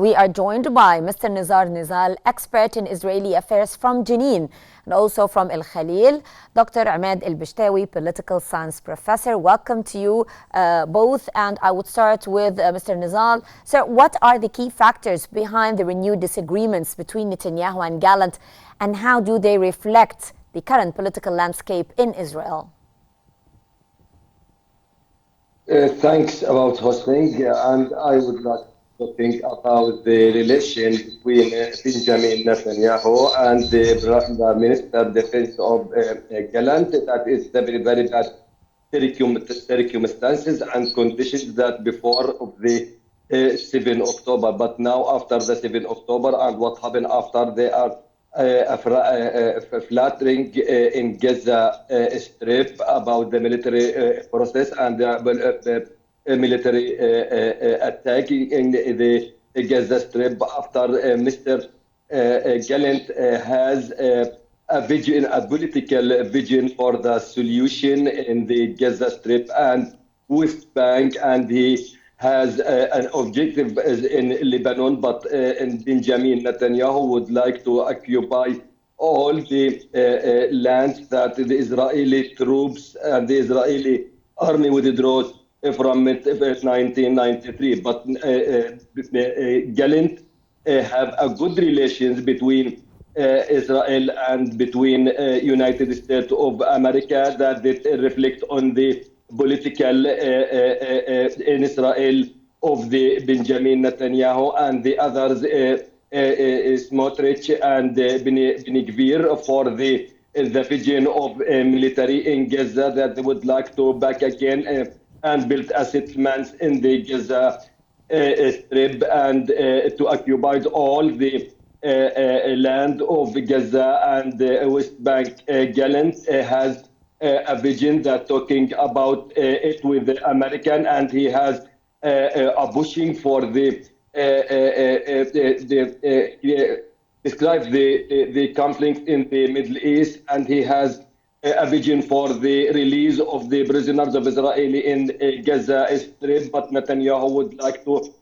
We are joined by Mr. Nizar Nizal, expert in Israeli affairs from Jenin and also from El Khalil, Dr. Ahmed El-Bishtawi, political science professor. Welcome to you both, and I would start with Mr. Nizal. Sir, what are the key factors behind the renewed disagreements between Netanyahu and Gallant, and how do they reflect the current political landscape in Israel? Thanks about hosting, and I would like to think about the relation between Benjamin Netanyahu and the Minister of Defense of Gallant. That is the very bad circumstances and conditions that before of the 7 October. But now after the 7 October and what happened after, they are flattering in Gaza Strip about the military process and the military attack in the Gaza Strip after Mr. Gallant has a vision, a political vision for the solution in the Gaza Strip and West Bank, and he has an objective in Lebanon, but Benjamin Netanyahu would like to occupy all the lands that the Israeli troops and the Israeli army withdrew from 1993. But Gallant have a good relations between Israel and between United States of America that reflect on the political in Israel of the Benjamin Netanyahu and the others, Smotrich and Beni Gvir, for the vision of military in Gaza that they would like to back again and build settlements in the Gaza Strip and to occupy all the land of Gaza and West Bank. Gallant has a vision that talking about it with the American, and he has a pushing for the describe the conflict in the Middle East, and he has a vision for the release of the prisoners of Israel in Gaza Strip. But Netanyahu would like to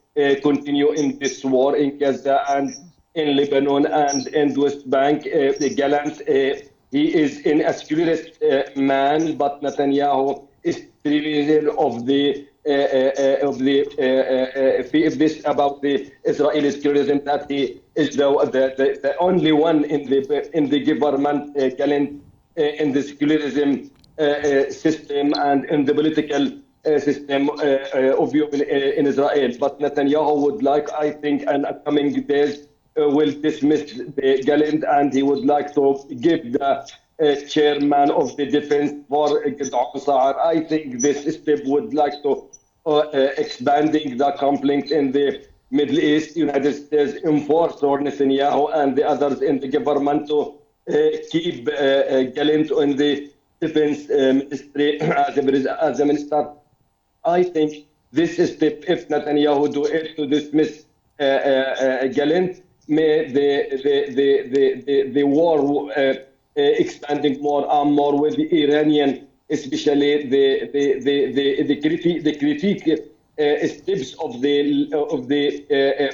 continue in this war in Gaza and in Lebanon and in the West Bank. The Gallant, he is an extremist man, but Netanyahu is really of the this about the Israeli terrorism, that he is the only one in the government, Gallant, in the secularism system and in the political system of in Israel. But Netanyahu would like, I think, in upcoming days, will dismiss the Gallant, and he would like to give the chairman of the defense for Gideon Sa'ar. I think this step would like to expanding the conflict in the Middle East. United States enforce or Netanyahu and the others in the government to keep Gallant in the defense ministry as a minister. I think this step, if Netanyahu do it to dismiss Gallant, may the war expanding more and more with the Iranian, especially the critique steps of the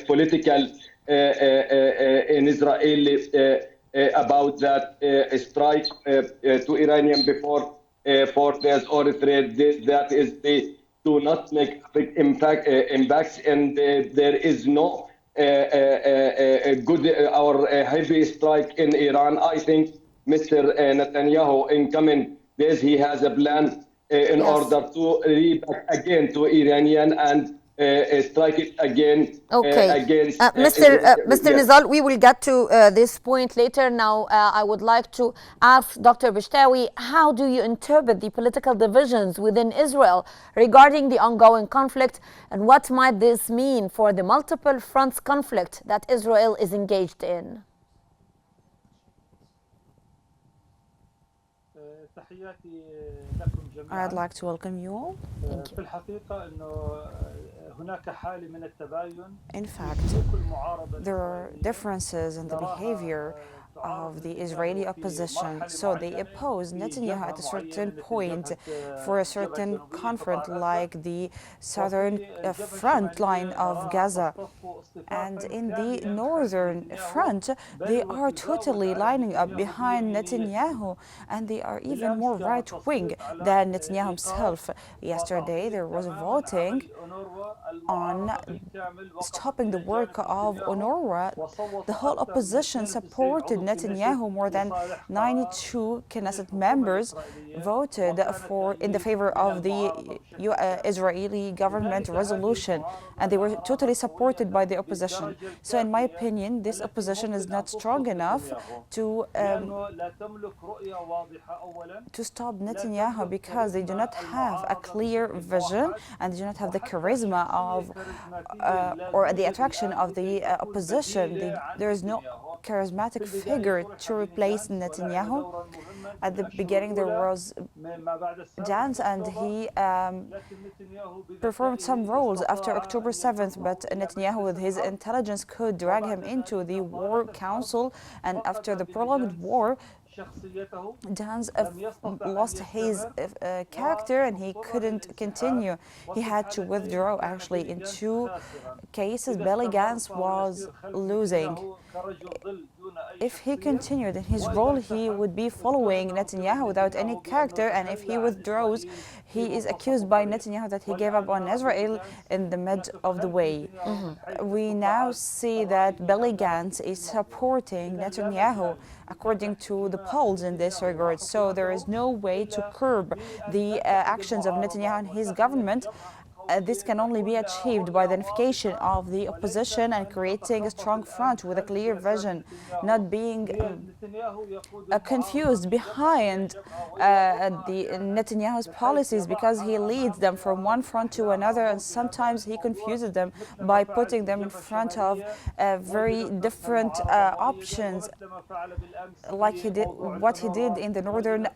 political in Israel about that strike to Iranian before 4 days or 3 days. That is the do not make big impacts, and there is no good or heavy strike in Iran. I think Mr. Netanyahu in coming days, he has a plan in order to reback again to Iranian and strike it again against... Mr. Nizal, we will get to this point later. Now, I would like to ask Dr. Bishtawi, how do you interpret the political divisions within Israel regarding the ongoing conflict, and what might this mean for the multiple fronts conflict that Israel is engaged in? I'd like to welcome you all. In fact, there are differences in the behavior of the Israeli opposition. So they opposed Netanyahu at a certain point for a certain confront, like the southern front line of Gaza. And in the northern front, they are totally lining up behind Netanyahu, and they are even more right-wing than Netanyahu himself. Yesterday, there was voting on stopping the work of UNRWA. The whole opposition supported Netanyahu. More than 92 Knesset members voted in the favor of the Israeli government resolution, and they were totally supported by the opposition. So in my opinion, this opposition is not strong enough to stop Netanyahu, because they do not have a clear vision and they do not have the charisma of or the attraction of the opposition. There is no charismatic figure to replace Netanyahu. At the beginning, there was dance, and he performed some roles after October 7th, but Netanyahu, with his intelligence, could drag him into the war council, and after the prolonged war, Dan's lost his character and he couldn't continue. He had to withdraw. Actually, in 2 cases, Benny Gantz was losing. If he continued in his role, he would be following Netanyahu without any character, and if he withdraws, he is accused by Netanyahu that he gave up on Israel in the mid of the way. We now see that Benny Gantz is supporting Netanyahu according to the polls in this regard. So there is no way to curb the actions of Netanyahu and his government. This can only be achieved by the unification of the opposition and creating a strong front with a clear vision, not being confused behind the Netanyahu's policies, because he leads them from one front to another, and sometimes he confuses them by putting them in front of very different options, like what he did in the northern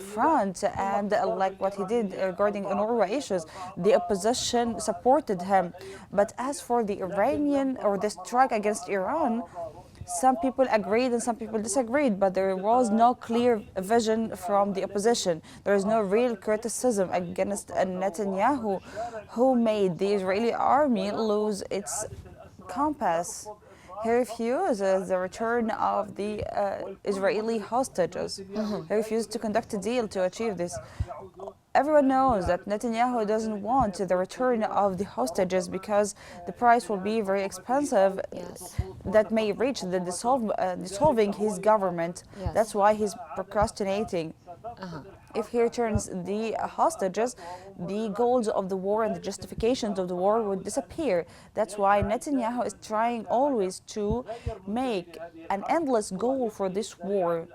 front, and like what he did regarding UNRWA issues. The opposition supported him. But as for the Iranian or the strike against Iran, some people agreed and some people disagreed, but there was no clear vision from the opposition. There is no real criticism against Netanyahu, who made the Israeli army lose its compass. He refuses the return of the Israeli hostages. He refused to conduct a deal to achieve this. Everyone knows that Netanyahu doesn't want the return of the hostages because the price will be very expensive. That may reach the dissolving his government. That's why he's procrastinating. If he returns the hostages, the goals of the war and the justifications of the war would disappear. That's why Netanyahu is trying always to make an endless goal for this war.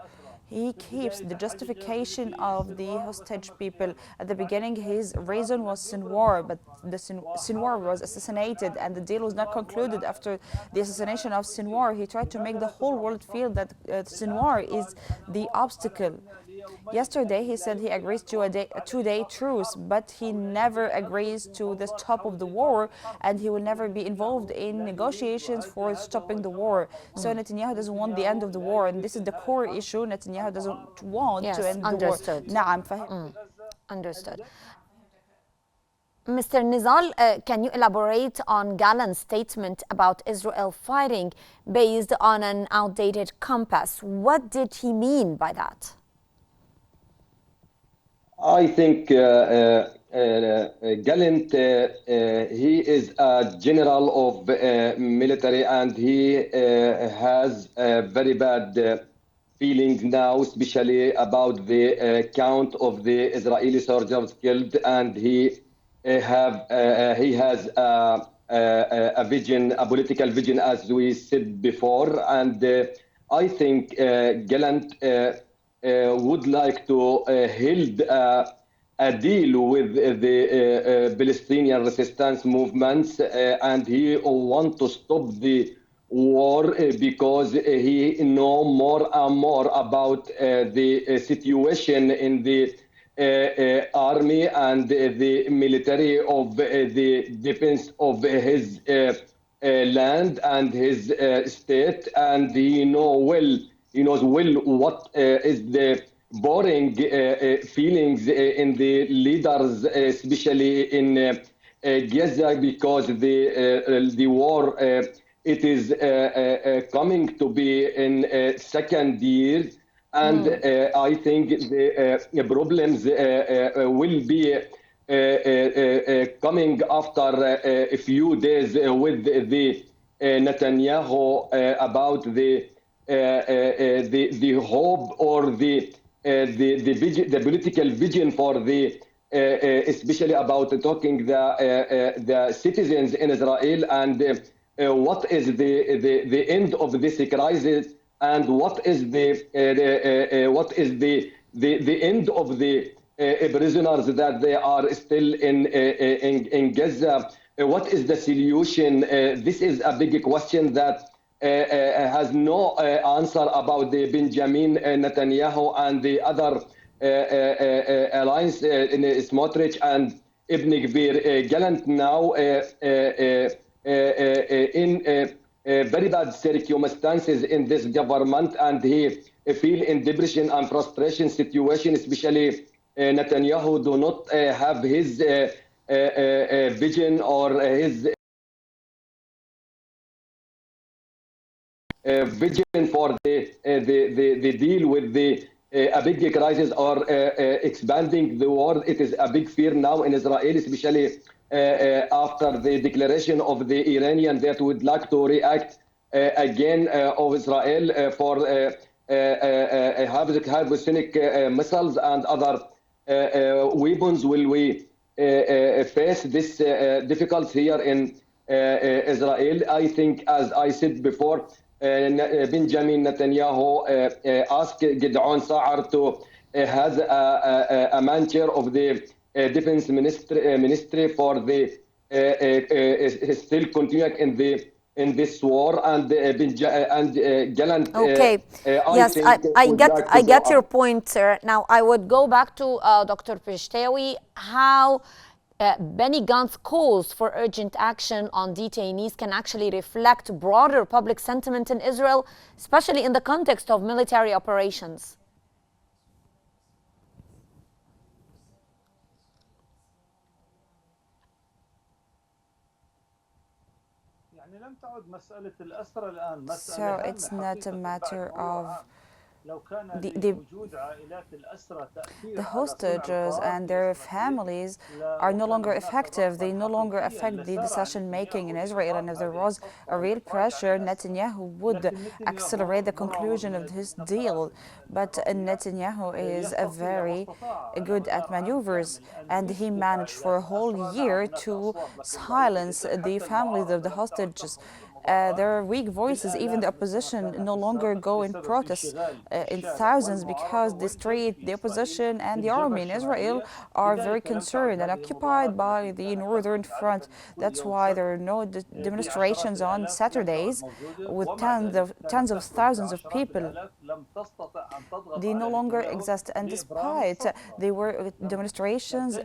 He keeps the justification of the hostage people. At the beginning, his reason was Sinwar, but Sinwar was assassinated and the deal was not concluded after the assassination of Sinwar. He tried to make the whole world feel that Sinwar is the obstacle. Yesterday, he said he agrees to a 2-day truce, but he never agrees to the stop of the war, and he will never be involved in negotiations for stopping the war. So Netanyahu doesn't want the end of the war, and this is the core issue. Netanyahu doesn't want to end the war. Understood. Mr. Nizal, can you elaborate on Gallant's statement about Israel fighting based on an outdated compass? What did he mean by that? I think Gallant, he is a general of military, and he has very bad feelings now, especially about the count of the Israeli soldiers killed, and he has a vision, a political vision, as we said before, and I think Gallant would like to hold a deal with the Palestinian resistance movements, and he wants to stop the war because he knows more and more about the situation in the army and the military of the defense of his land and his state, and he knows well he knows well what is the boring feelings in the leaders, especially in Gaza, because the war it is coming to be in second year, and I think the problems will be coming after a few days with the Netanyahu about the hope or the political vision for the especially about talking the citizens in Israel, and what is the end of this crisis, and what is the end of the prisoners that they are still in Gaza. What is the solution? This is a big question that has no answer about the Benjamin Netanyahu and the other alliance in Smotrich and Ibn Gvir. Gallant now in very bad circumstances in this government, and he feel in depression and frustration situation, especially Netanyahu do not have his vision or his vision for the deal with the a big crisis or expanding the war. It is a big fear now in Israel, especially after the declaration of the Iranian that would like to react again of Israel for hypersonic missiles and other weapons. Will we face this difficult here in Israel? I think, as I said before, Benjamin Netanyahu asked Gideon Sa'ar to has a man chair of the defense ministry for the still continuing in this war, and Gallant. Okay. Yes, I get your point, sir. Now I would go back to Dr. Pishtawi. How Benny Gantz calls for urgent action on detainees can actually reflect broader public sentiment in Israel, especially in the context of military operations. So it's not a matter of the hostages and their families are no longer effective. They no longer affect the decision making in Israel. And if there was a real pressure, Netanyahu would accelerate the conclusion of this deal. But Netanyahu is very good at maneuvers, and he managed for a whole year to silence the families of the hostages. There are weak voices. Even the opposition no longer go in protests in thousands, because the street, the opposition and the army in Israel are very concerned and occupied by the northern front. That's why there are no demonstrations on Saturdays with tens of thousands of people. They no longer exist, and despite there were demonstrations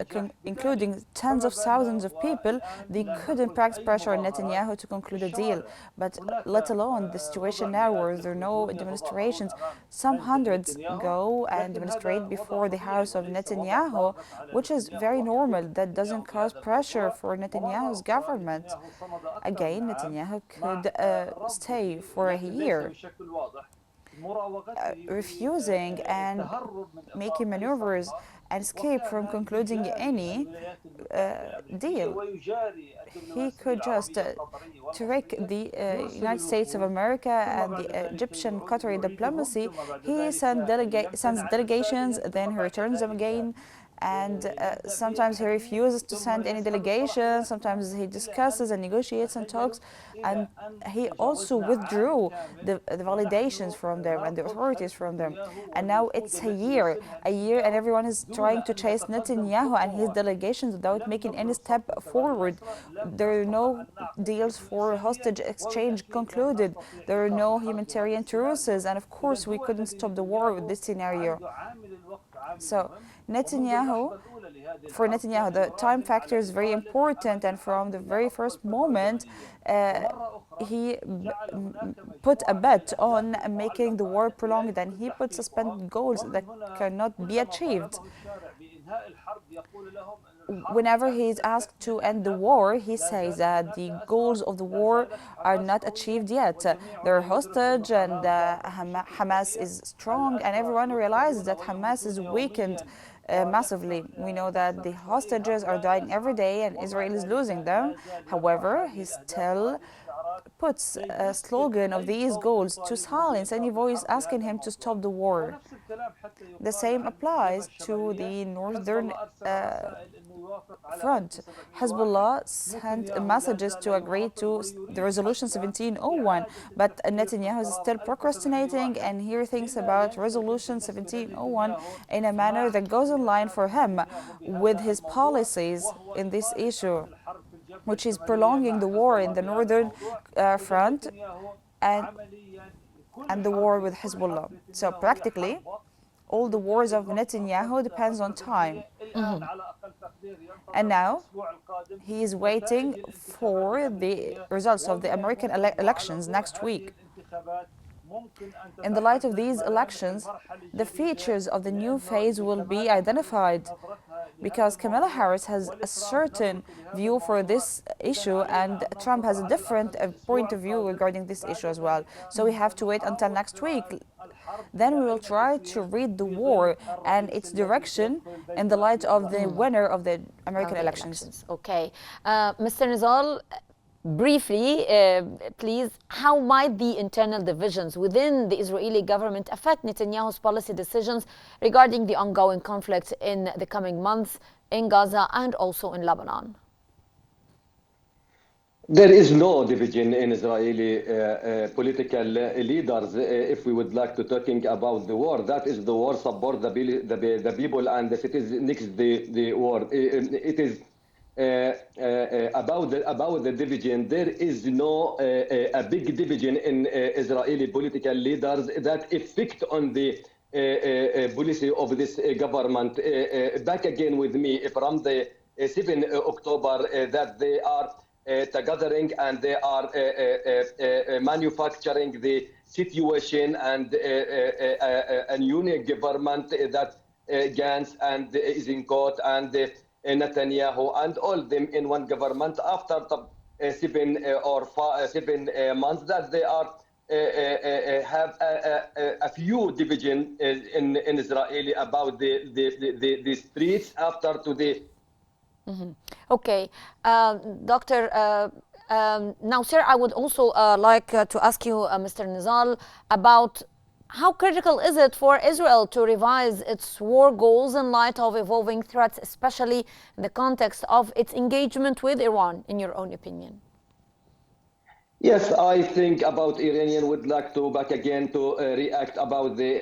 including tens of thousands of people, they couldn't practice pressure on Netanyahu to conclude a deal. But let alone the situation now where there are no demonstrations. Some hundreds go and demonstrate before the house of Netanyahu, which is very normal. That doesn't cause pressure for Netanyahu's government. Again, Netanyahu could stay for a year, refusing and making maneuvers and escape from concluding any deal. He could just trick the United States of America and the Egyptian Qatari diplomacy. He sends delegations, then he returns them again. And sometimes he refuses to send any delegation. Sometimes he discusses and negotiates and talks. And he also withdrew the validations from them and the authorities from them. And now it's a year, and everyone is trying to chase Netanyahu and his delegations without making any step forward. There are no deals for hostage exchange concluded. There are no humanitarian truces. And of course, we couldn't stop the war with this scenario. So for Netanyahu, the time factor is very important, and from the very first moment, he put a bet on making the war prolonged, and he put suspended goals that cannot be achieved. Whenever he is asked to end the war, he says that the goals of the war are not achieved yet. They're hostage, and Hamas is strong, and everyone realizes that Hamas is weakened massively. We know that the hostages are dying every day and Israel is losing them. However, he still puts a slogan of these goals to silence any voice asking him to stop the war. The same applies to the northern front. Hezbollah sent messages to agree to the resolution 1701, but Netanyahu is still procrastinating, and he thinks about resolution 1701 in a manner that goes in line for him with his policies in this issue, which is prolonging the war in the northern front and the war with Hezbollah. So practically, all the wars of Netanyahu depends on time. And now he is waiting for the results of the American elections next week. In the light of these elections, the features of the new phase will be identified, because Kamala Harris has a certain view for this issue and Trump has a different point of view regarding this issue as well. So we have to wait until next week. Then we will try to read the war and its direction in the light of the winner of the American elections. Okay. Mr. Nizal, briefly, please, how might the internal divisions within the Israeli government affect Netanyahu's policy decisions regarding the ongoing conflict in the coming months in Gaza and also in Lebanon? There is no division in Israeli political leaders. If we would like to talking about the war, that is the war support the people and the citizens next the war. It is about the division. There is no a big division in Israeli political leaders that affect on the policy of this government. Back again with me from the 7 October that they are gathering and they are manufacturing the situation and a unique government that Gantz and is in court and Netanyahu and all them in one government after 7 months that they are have a few division in Israeli about the streets after today. Okay, Doctor. Now, sir, I would also like to ask you, Mr. Nizal, about how critical is it for Israel to revise its war goals in light of evolving threats, especially in the context of its engagement with Iran, in your own opinion? Yes, I think about Iranian would like to back again to react about the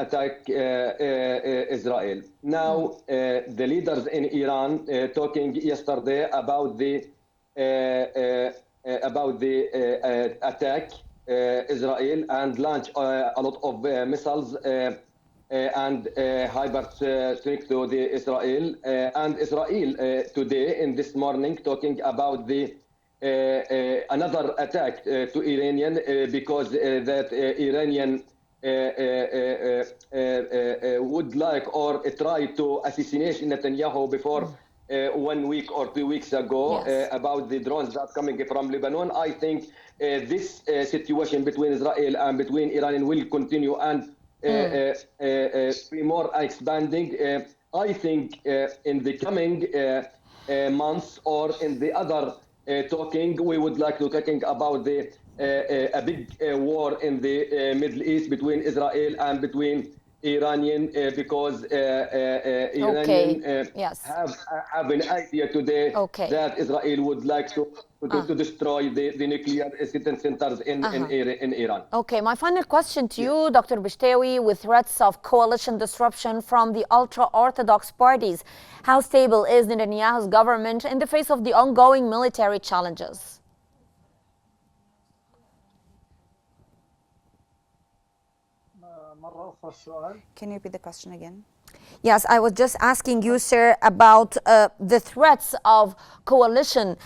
attack Israel. Now, the leaders in Iran talking yesterday about the attack Israel and launch a lot of missiles and hypersonic to the Israel and Israel today in this morning talking about the another attack to Iranian because that Iranian would like or try to assassinate Netanyahu before 1 week or 2 weeks ago. Yes. About the drones that coming from Lebanon. I think this situation between Israel and between Iran will continue and be more expanding. I think in the coming months or in the other talking, we would like to talking about the a big war in the Middle East between Israel and between Iranian because Iranian yes. have an idea today that Israel would like to destroy the nuclear centers in Iran. Okay, my final question to you, Dr. Bishtawi, with threats of coalition disruption from the ultra-Orthodox parties, how stable is Netanyahu's government in the face of the ongoing military challenges? Can you repeat the question again? Yes, I was just asking you, sir, about the threats of coalition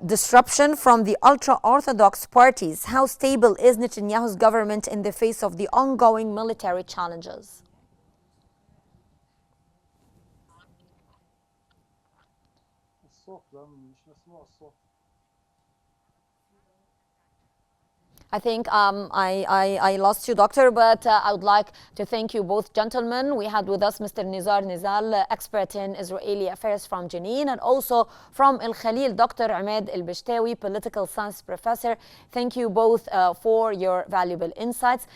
disruption from the ultra-Orthodox parties. How stable is Netanyahu's government in the face of the ongoing military challenges? I think I lost you, doctor, but I would like to thank you both gentlemen. We had with us Mr. Nizar Nizal, expert in Israeli affairs from Jenin, and also from El Khalil, Dr. Ahmed El Bishtawi, political science professor. Thank you both for your valuable insights.